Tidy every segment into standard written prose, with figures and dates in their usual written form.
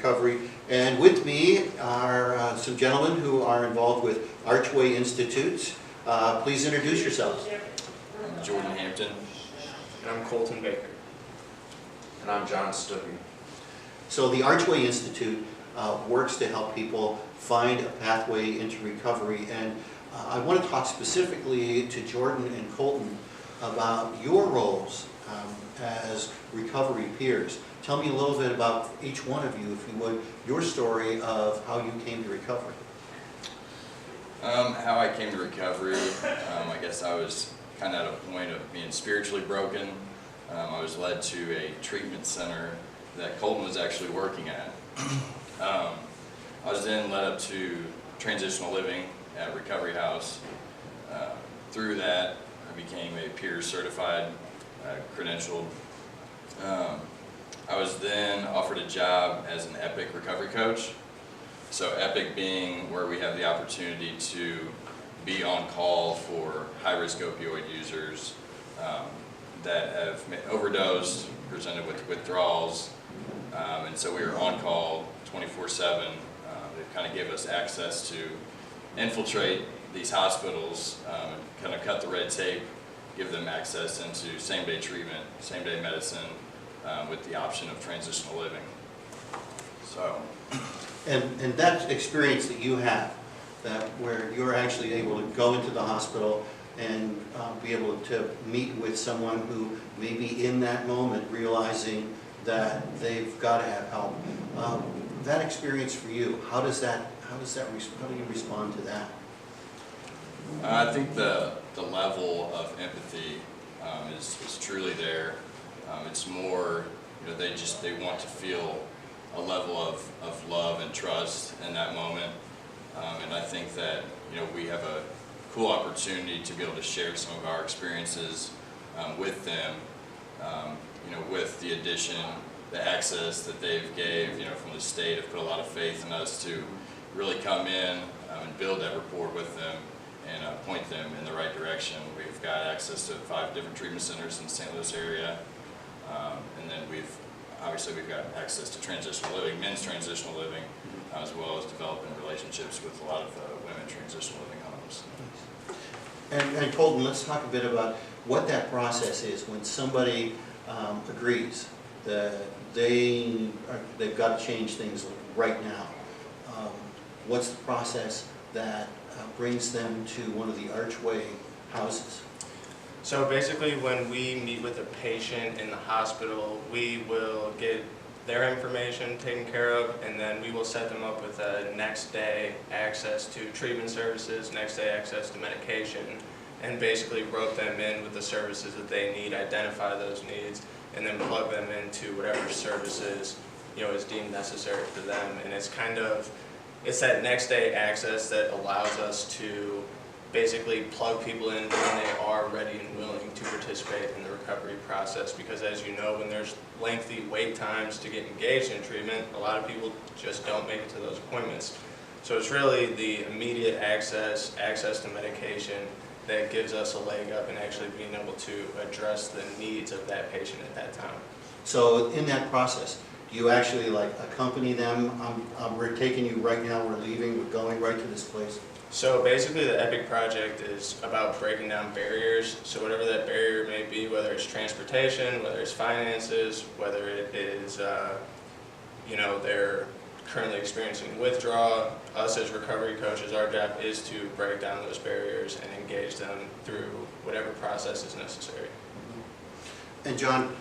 recovery. And with me are some gentlemen who are involved with Archway Institutes. Please introduce yourselves. I'm Jordan Hampton. And I'm Colton Baker. And I'm John Stuckey. So the Archway Institute works to help people find a pathway into recovery. And I want to talk specifically to Jordan and Colton about your roles as recovery peers. Tell me a little bit about each one of you, if you would, your story of how you came to recovery. How I came to recovery, I guess I was kind of at a point of being spiritually broken. I was led to a treatment center that Colton was actually working at. I was then led up to transitional living at Recovery House. Through that, I became a peer certified, credentialed. I was then offered a job as an EPICC recovery coach. So EPICC being where we have the opportunity to be on call for high-risk opioid users that have overdosed, presented with withdrawals, and so we were on call 24/7. They kind of gave us access to infiltrate these hospitals and kind of cut the red tape, give them access into same-day treatment, same-day medicine, with the option of transitional living. So. And that experience that you have, that where you're actually able to go into the hospital and be able to meet with someone who may be in that moment realizing that they've got to have help. That experience for you, how do you respond to that? I think the level of empathy is truly there. It's more, they want to feel a level of love and trust in that moment, and I think that we have a cool opportunity to be able to share some of our experiences with them. With the addition, the access that they've gave, from the state, have put a lot of faith in us to really come in and build that rapport with them and point them in the right direction. We've got access to 5 different treatment centers in the St. Louis area, and then obviously we've got access to transitional living, men's transitional living, as well as developing relationships with a lot of women transitional living homes. And Colton, let's talk a bit about what that process is when somebody agrees that they've got to change things right now. What's the process that brings them to one of the Archway houses? So basically, when we meet with a patient in the hospital, we will get their information taken care of, and then we will set them up with a next day access to treatment services, next day access to medication, and basically rope them in with the services that they need, identify those needs, and then plug them into whatever services is deemed necessary for them. And it's that next day access that allows us to basically plug people in when they are ready and willing to participate in the recovery process, because as you know, when there's lengthy wait times to get engaged in treatment, a lot of people just don't make it to those appointments. So it's really the immediate access to medication that gives us a leg up in actually being able to address the needs of that patient at that time. So in that process, do you actually accompany them? We're taking you right now, we're leaving, we're going right to this place. So basically the EPICC project is about breaking down barriers. So whatever that barrier may be, whether it's transportation, whether it's finances, whether it is, they're currently experiencing withdrawal, us as recovery coaches, our job is to break down those barriers and engage them through whatever process is necessary. And John,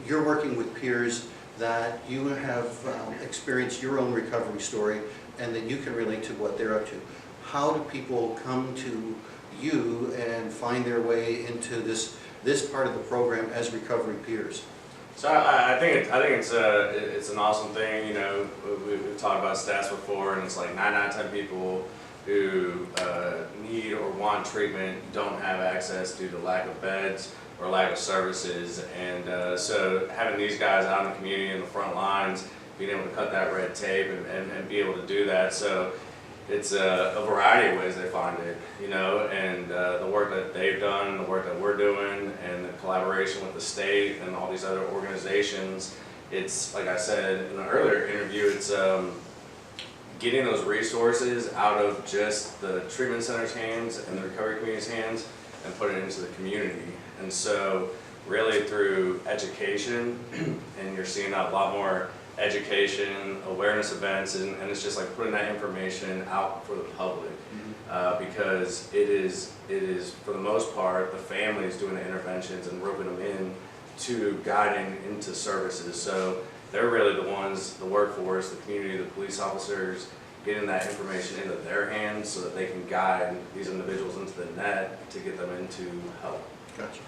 you're working with peers that you have experienced your own recovery story and that you can relate to what they're up to. How do people come to you and find their way into this part of the program as recovery peers? So I think it's an awesome thing. We've talked about stats before, and it's like 9 out of 10 people who need or want treatment don't have access due to lack of beds or lack of services. And so having these guys out in the community in the front lines, being able to cut that red tape and be able to do that. So it's a variety of ways they find it, and the work that they've done, the work that we're doing, and the collaboration with the state and all these other organizations it's, like I said in an earlier interview, it's getting those resources out of just the treatment center's hands and the recovery community's hands and putting it into the community. And so really through education, and you're seeing a lot more education, awareness events, and it's just like putting that information out for the public. Because it is for the most part the families doing the interventions and roping them in to guiding into services. So they're really the ones, the workforce, the community, the police officers, getting that information into their hands so that they can guide these individuals into the net to get them into help. Gotcha.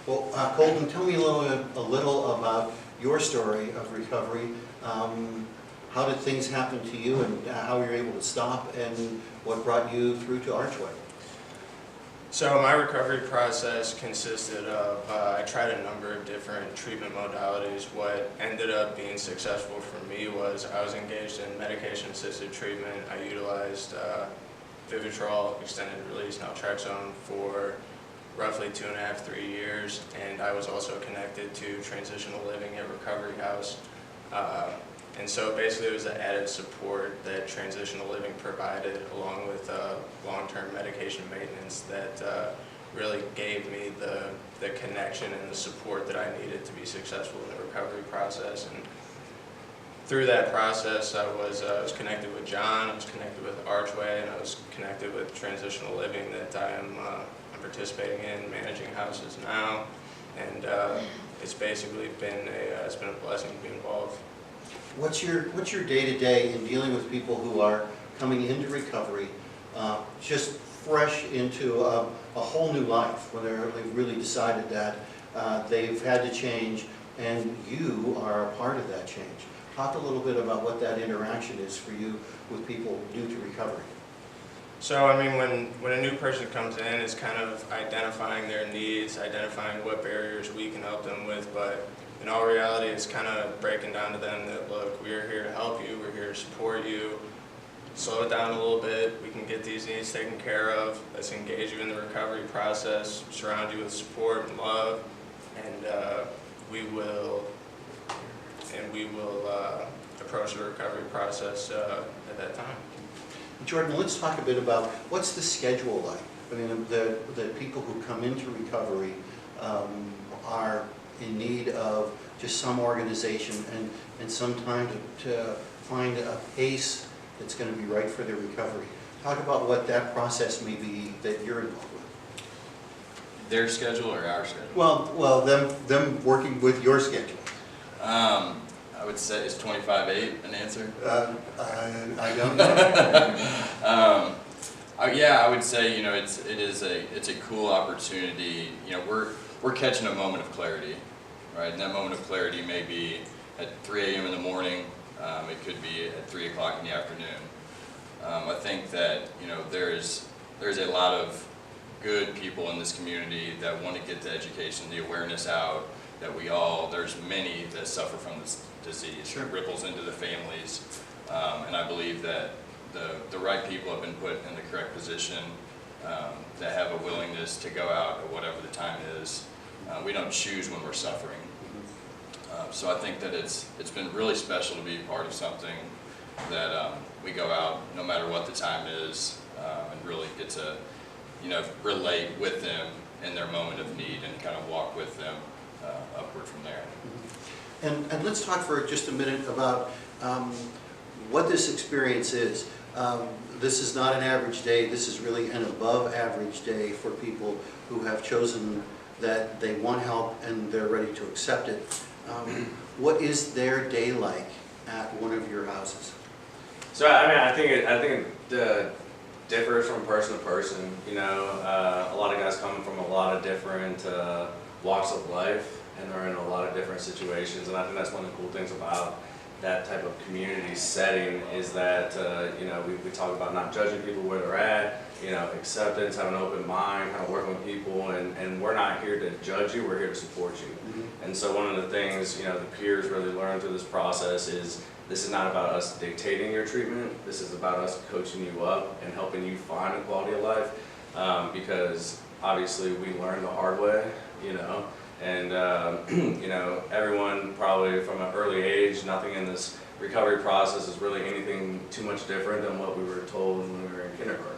Well, Colton, tell me a little about your story of recovery. How did things happen to you, and how you were able to stop, and what brought you through to Archway? So my recovery process consisted of, I tried a number of different treatment modalities. What ended up being successful for me was I was engaged in medication-assisted treatment. I utilized Vivitrol, extended release naltrexone for roughly 2.5 to 3 years, and I was also connected to transitional living at Recovery House. And so basically it was the added support that transitional living provided, along with long-term medication maintenance, that really gave me the connection and the support that I needed to be successful in the recovery process. And through that process, I was connected with John, I was connected with Archway, and I was connected with transitional living that I'm participating in, managing houses now. And it's basically been it's been a blessing to be involved. What's your day-to-day in dealing with people who are coming into recovery, just fresh into a whole new life, where they've really decided that they've had to change, and you are a part of that change? Talk a little bit about what that interaction is for you with people new to recovery. So, I mean, when a new person comes in, it's kind of identifying their needs, identifying what barriers we can help them with, but in all reality, it's kind of breaking down to them that, look, we're here to help you, we're here to support you, slow it down a little bit, we can get these needs taken care of, let's engage you in the recovery process, surround you with support and love, and we will approach the recovery process at that time. Jordan, let's talk a bit about what's the schedule like. I mean, the people who come into recovery are in need of just some organization and some time to find a pace that's going to be right for their recovery. Talk about what that process may be that you're involved with. Their schedule or our schedule? Well, them working with your schedule. I would say, is 25/8 an answer? I don't know. Yeah, I would say, you know, it's a cool opportunity. You know, we're catching a moment of clarity, right? And that moment of clarity may be at 3 a.m. in the morning. It could be at 3 o'clock in the afternoon. I think that, you know, there's a lot of good people in this community that want to get the education, the awareness out, that there's many that suffer from this disease. Sure. It ripples into the families, and I believe that the right people have been put in the correct position, that have a willingness to go out at whatever the time is. We don't choose when we're suffering. So I think that it's been really special to be part of something that we go out no matter what the time is, and really get to, you know, relate with them in their moment of need and kind of walk with them upward from there. And let's talk for just a minute about what this experience is. This is not an average day. This is really an above average day for people who have chosen that they want help and they're ready to accept it. What is their day like at one of your houses? So I mean, I think it differs from person to person. You know, a lot of guys come from a lot of different walks of life, and they're in a lot of different situations. And I think that's one of the cool things about that type of community setting is that you know, we talk about not judging people where they're at, you know, acceptance, having an open mind, kind of working with people, and we're not here to judge you, we're here to support you. Mm-hmm. And so one of the things, you know, the peers really learn through this process is this is not about us dictating your treatment, this is about us coaching you up and helping you find a quality of life, because obviously we learned the hard way, you know, And you know, everyone probably from an early age, nothing in this recovery process is really anything too much different than what we were told when we were in kindergarten.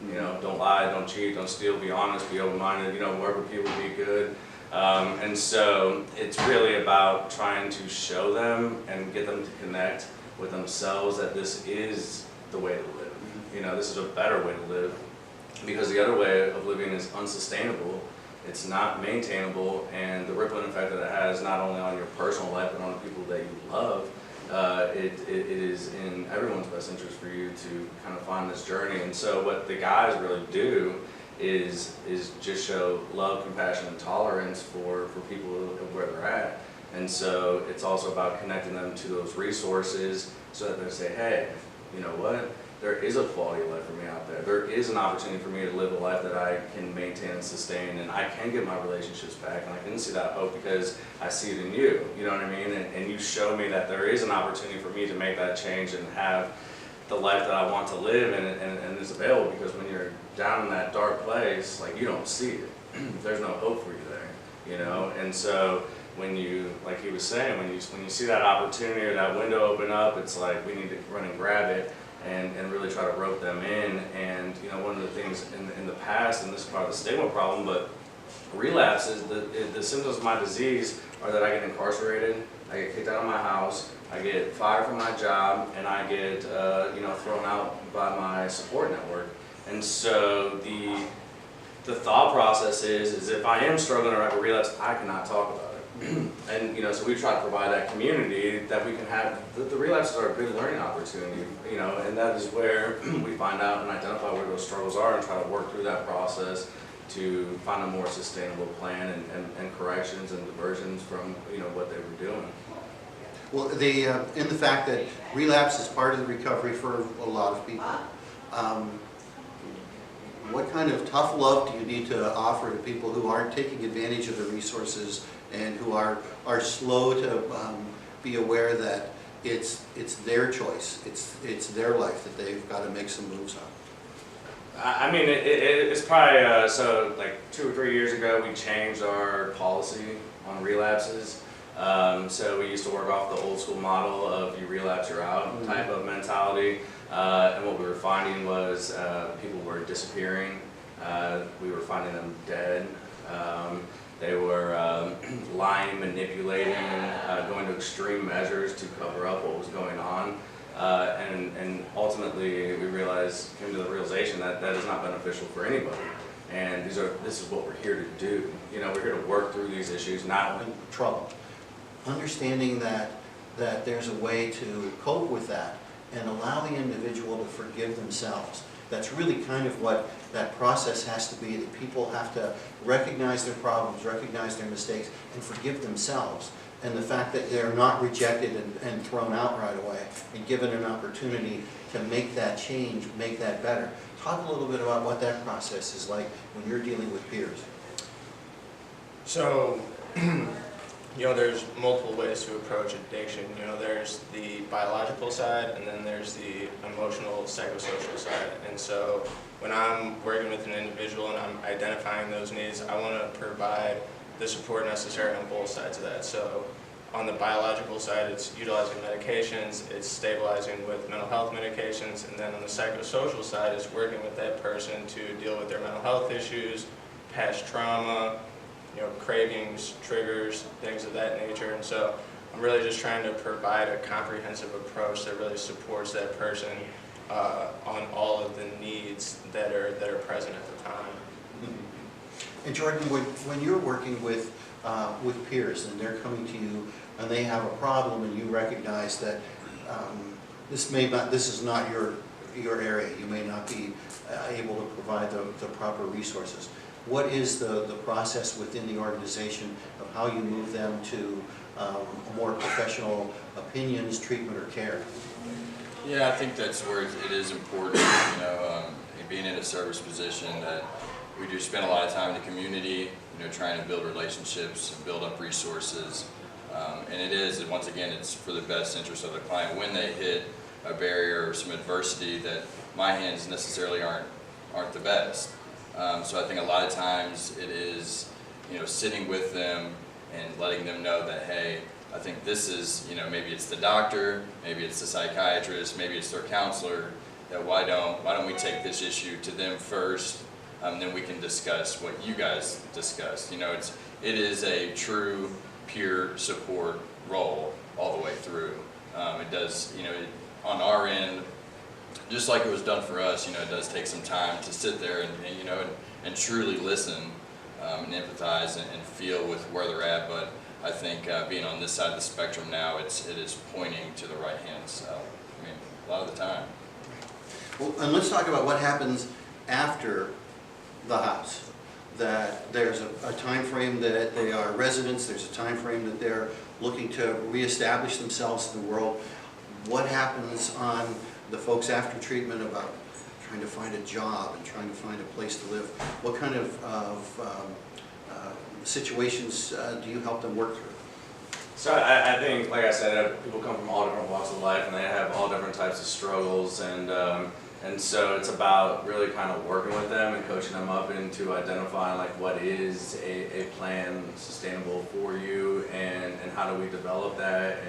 You know, don't lie, don't cheat, don't steal, be honest, be open-minded, you know, work with people, be good. And so it's really about trying to show them and get them to connect with themselves that this is the way to live. You know, this is a better way to live, because the other way of living is unsustainable. It's not maintainable, and the rippling effect that it has not only on your personal life but on the people that you love, it is in everyone's best interest for you to kind of find this journey. And so what the guys really do is just show love, compassion, and tolerance for people where they're at. And so it's also about connecting them to those resources so that they say, hey, you know what? There is a quality of life for me out there. There is an opportunity for me to live a life that I can maintain and sustain, and I can get my relationships back, and I can see that hope because I see it in you, you know what I mean? And you show me that there is an opportunity for me to make that change and have the life that I want to live, and it's available, because when you're down in that dark place, like, you don't see it. There's no hope for you there, you know? And so when you, like he was saying, when you see that opportunity or that window open up, it's like we need to run and grab it. And really try to rope them in. And you know, one of the things in the past, and this is part of the stigma problem, but relapses, the symptoms of my disease are that I get incarcerated, I get kicked out of my house, I get fired from my job, and I get you know, thrown out by my support network. And so the thought process is if I am struggling or have a relapse, I cannot talk about it. And you know, so we try to provide that community that we can have. The relapses are a good learning opportunity, you know, and that is where we find out and identify where those struggles are and try to work through that process to find a more sustainable plan and corrections and diversions from, you know, what they were doing. Well, in the fact that relapse is part of the recovery for a lot of people, what kind of tough love do you need to offer to people who aren't taking advantage of the resources and who are slow to be aware that it's their choice, it's their life that they've got to make some moves on? I mean, it's probably, so like 2 or 3 years ago, we changed our policy on relapses. So we used to work off the old school model of you relapse, you're out type of mentality. And what we were finding was people were disappearing. We were finding them dead. They were lying, manipulating, going to extreme measures to cover up what was going on. And ultimately, we came to the realization that that is not beneficial for anybody. And this is what we're here to do. You know, we're here to work through these issues, not in trouble. Understanding that there's a way to cope with that and allow the individual to forgive themselves. That's really kind of what that process has to be, that people have to recognize their problems, recognize their mistakes, and forgive themselves. And the fact that they're not rejected and thrown out right away and given an opportunity to make that change, make that better. Talk a little bit about what that process is like when you're dealing with peers. So, you know, there's multiple ways to approach addiction. You know, there's the biological side, and then there's the emotional, psychosocial side. And so when I'm working with an individual and I'm identifying those needs, I want to provide the support necessary on both sides of that. So on the biological side, it's utilizing medications, it's stabilizing with mental health medications, and then on the psychosocial side, it's working with that person to deal with their mental health issues, past trauma, you know, cravings, triggers, things of that nature. And so I'm really just trying to provide a comprehensive approach that really supports that person on all of the needs that are present at the time. Mm-hmm. And Jordan, when you're working with peers and they're coming to you and they have a problem and you recognize that this is not your area, you may not be able to provide the proper resources. What is the process within the organization of how you move them to more professional opinions, treatment, or care? Yeah, I think that's where it is important, you know, being in a service position, that we do spend a lot of time in the community, you know, trying to build relationships and build up resources. And it is, once again, it's for the best interest of the client. When they hit a barrier or some adversity that my hands necessarily aren't the best. So I think a lot of times it is, you know, sitting with them and letting them know that, hey, I think this is, maybe it's the doctor, maybe it's the psychiatrist, maybe it's their counselor, that why don't we take this issue to them first, then we can discuss what you guys discussed. It is a true peer support role all the way through. It does, on our end, just like it was done for us, it does take some time to sit there and truly listen and empathize and feel with where they're at. But I think being on this side of the spectrum now, it is pointing to the right hand. So, a lot of the time. Well, and let's talk about what happens after the house. That there's a time frame that they are residents, there's a time frame that they're looking to reestablish themselves in the world. What happens on the folks after treatment about trying to find a job and trying to find a place to live? What kind of situations do you help them work through? So I think, like I said, people come from all different walks of life and they have all different types of struggles, and so it's about really kind of working with them and coaching them up into identifying like what is a plan sustainable for you, and how do we develop that,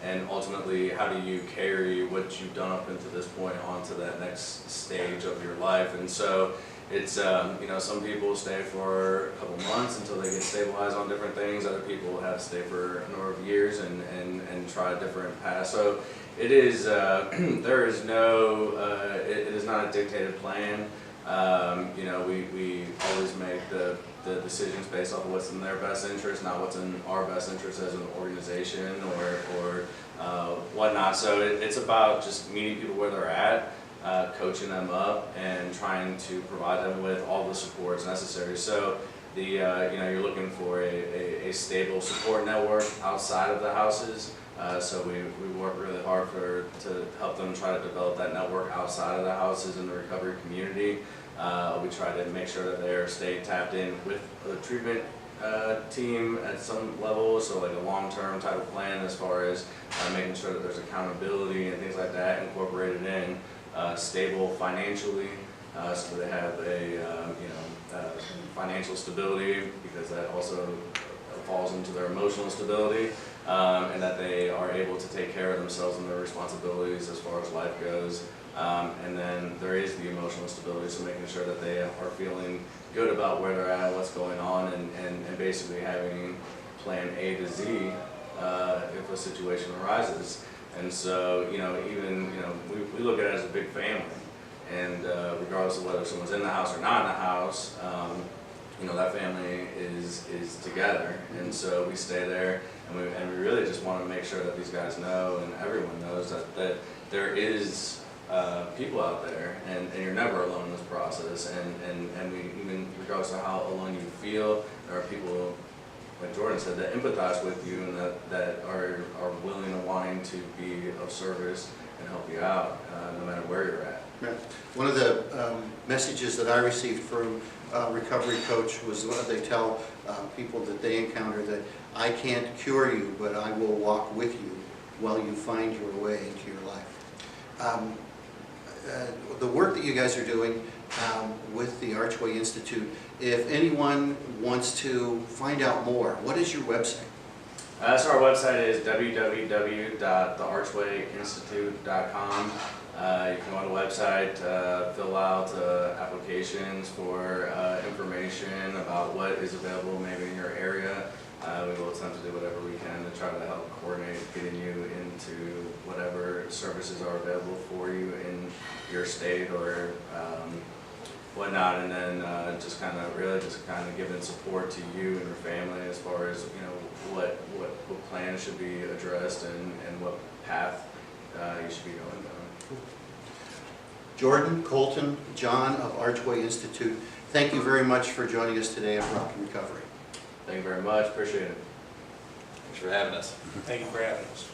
and ultimately how do you carry what you've done up into this point onto that next stage of your life. And so it's, some people stay for a couple months until they get stabilized on different things. Other people have to stay for a number of years and try different paths. So it is, there is no, it is not a dictated plan. We always make the decisions based off of what's in their best interest, not what's in our best interest as an organization or whatnot. So it's about just meeting people where they're at, coaching them up, and trying to provide them with all the supports necessary. So you're looking for a stable support network outside of the houses. So we work really hard to help them try to develop that network outside of the houses in the recovery community. We try to make sure that they're staying tapped in with the treatment team at some level, so like a long-term type of plan as far as making sure that there's accountability and things like that incorporated in, stable financially, so they have financial stability, because that also falls into their emotional stability, and that they are able to take care of themselves and their responsibilities as far as life goes. And then there is the emotional stability, so making sure that they are feeling good about where they're at, what's going on, and basically having plan A to Z if a situation arises. And so, we look at it as a big family, and regardless of whether someone's in the house or not in the house, that family is together, and so we stay there, and we really just want to make sure that these guys know, and everyone knows that there is people out there, and you're never alone in this process, and we, even regardless of how alone you feel, there are people, like Jordan said, that empathize with you and that are willing and wanting to be of service and help you out, no matter where you're at. Right. One of the messages that I received from recovery coach was what they tell people that they encounter, that I can't cure you, but I will walk with you while you find your way into your life. The work that you guys are doing with the Archway Institute, if anyone wants to find out more, what is your website? So our website is www.thearchwayinstitute.com. You can go on the website, fill out applications for information about what is available maybe in your area. We will attempt to do whatever we can to try to help coordinate getting you into whatever services are available for you in your state or whatnot, and then just kind of giving support to you and your family as far as what plans should be addressed and what path you should be going down. Jordan, Colton, John of Archway Institute, thank you very much for joining us today at Rock and Recovery. Thank you very much. Appreciate it. Thanks for having us. Thank you for having us.